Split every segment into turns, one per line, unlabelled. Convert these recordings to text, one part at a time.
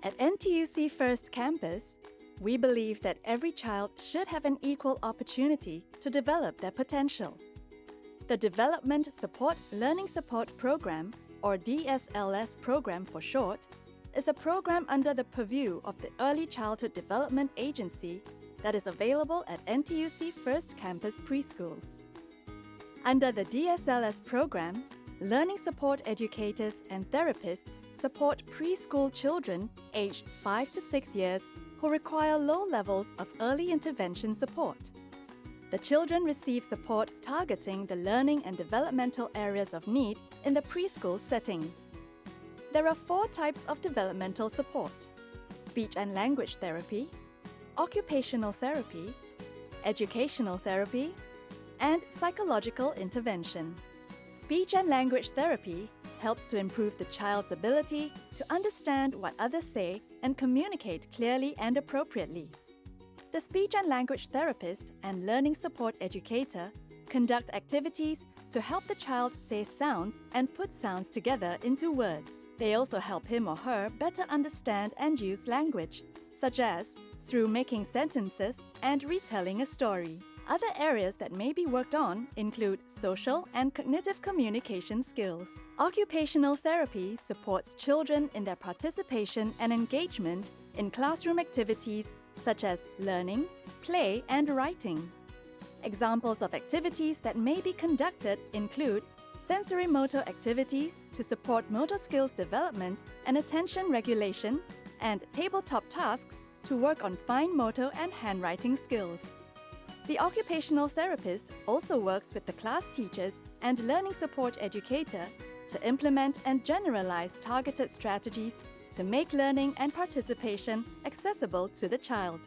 At NTUC First Campus, we believe that every child should have an equal opportunity to develop their potential. The Development Support Learning Support Program, or DSLS program for short, is a program under the purview of the Early Childhood Development Agency that is available at NTUC First Campus preschools. Under the DSLS program, learning support educators and therapists support preschool children aged 5 to 6 years who require low levels of early intervention support. The children receive support targeting the learning and developmental areas of need in the preschool setting. There are 4 types of developmental support: speech and language therapy, occupational therapy, educational therapy, and psychological intervention. Speech and language therapy helps to improve the child's ability to understand what others say and communicate clearly and appropriately. The speech and language therapist and learning support educator conduct activities to help the child say sounds and put sounds together into words. They also help him or her better understand and use language, such as through making sentences and retelling a story. Other areas that may be worked on include social and cognitive communication skills. Occupational therapy supports children in their participation and engagement in classroom activities such as learning, play, and writing. Examples of activities that may be conducted include sensory-motor activities to support motor skills development and attention regulation, and tabletop tasks to work on fine motor and handwriting skills. The occupational therapist also works with the class teachers and learning support educator to implement and generalize targeted strategies to make learning and participation accessible to the child.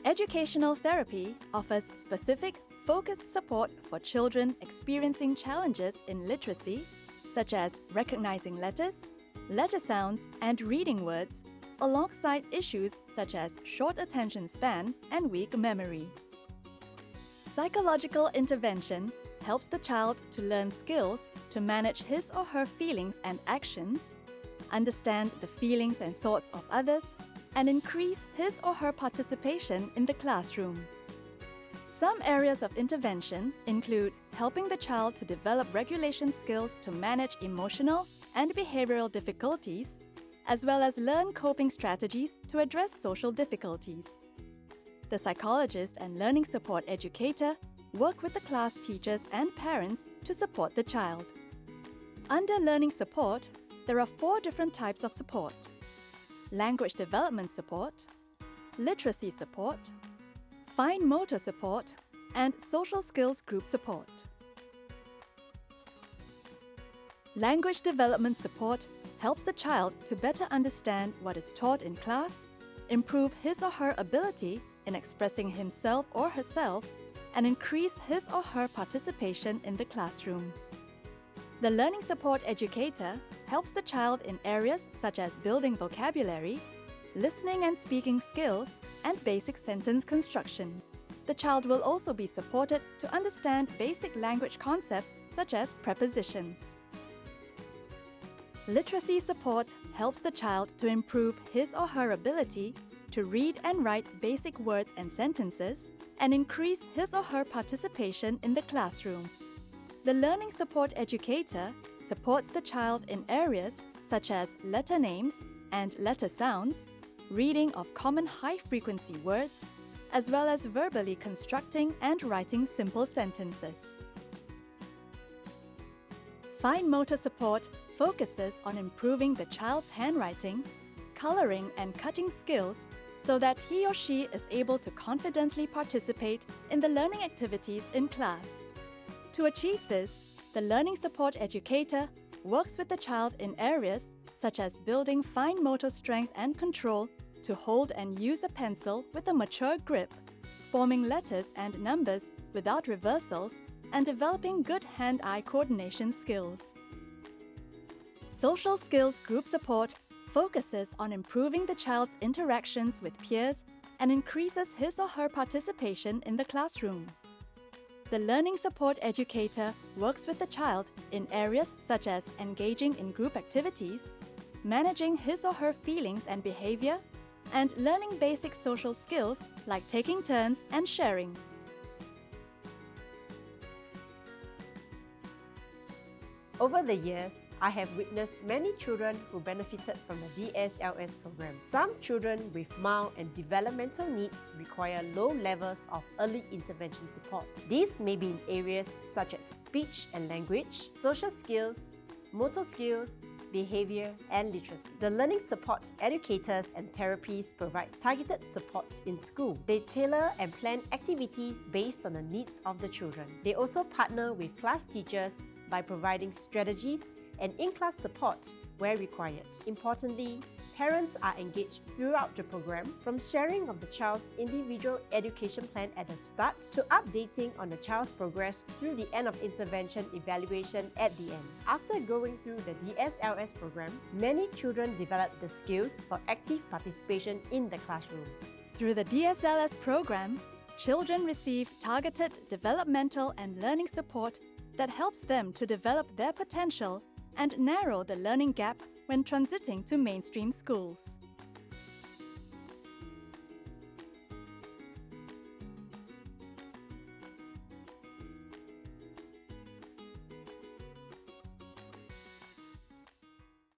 Educational therapy offers specific, focused support for children experiencing challenges in literacy, such as recognizing letters, letter sounds, and reading words, alongside issues such as short attention span and weak memory. Psychological intervention helps the child to learn skills to manage his or her feelings and actions, understand the feelings and thoughts of others, and increase his or her participation in the classroom. Some areas of intervention include helping the child to develop regulation skills to manage emotional and behavioral difficulties, as well as learn coping strategies to address social difficulties. The psychologist and learning support educator work with the class teachers and parents to support the child. Under learning support, there are 4 different types of support: language development support, literacy support, fine motor support, and social skills group support. Language development support helps the child to better understand what is taught in class, improve his or her ability in expressing himself or herself, and increase his or her participation in the classroom. The learning support educator helps the child in areas such as building vocabulary, listening and speaking skills, and basic sentence construction. The child will also be supported to understand basic language concepts such as prepositions. Literacy support helps the child to improve his or her ability to read and write basic words and sentences, and increase his or her participation in the classroom. The learning support educator supports the child in areas such as letter names and letter sounds, reading of common high-frequency words, as well as verbally constructing and writing simple sentences. Fine motor support focuses on improving the child's handwriting, coloring, and cutting skills so that he or she is able to confidently participate in the learning activities in class. To achieve this, the learning support educator works with the child in areas such as building fine motor strength and control to hold and use a pencil with a mature grip, forming letters and numbers without reversals, and developing good hand-eye coordination skills. Social skills group support focuses on improving the child's interactions with peers and increases his or her participation in the classroom. The learning support educator works with the child in areas such as engaging in group activities, managing his or her feelings and behavior, and learning basic social skills like taking turns and sharing.
Over the years, I have witnessed many children who benefited from the DSLS program. Some children with mild and developmental needs require low levels of early intervention support. These may be in areas such as speech and language, social skills, motor skills, behavior, and literacy. The learning support educators and therapists provide targeted supports in school. They tailor and plan activities based on the needs of the children. They also partner with class teachers by providing strategies and in-class support where required. Importantly, parents are engaged throughout the program, from sharing of the child's individual education plan at the start to updating on the child's progress through the end of intervention evaluation at the end. After going through the DSLS program, many children develop the skills for active participation in the classroom.
Through the DSLS program, children receive targeted developmental and learning support that helps them to develop their potential and narrow the learning gap when transiting to mainstream schools.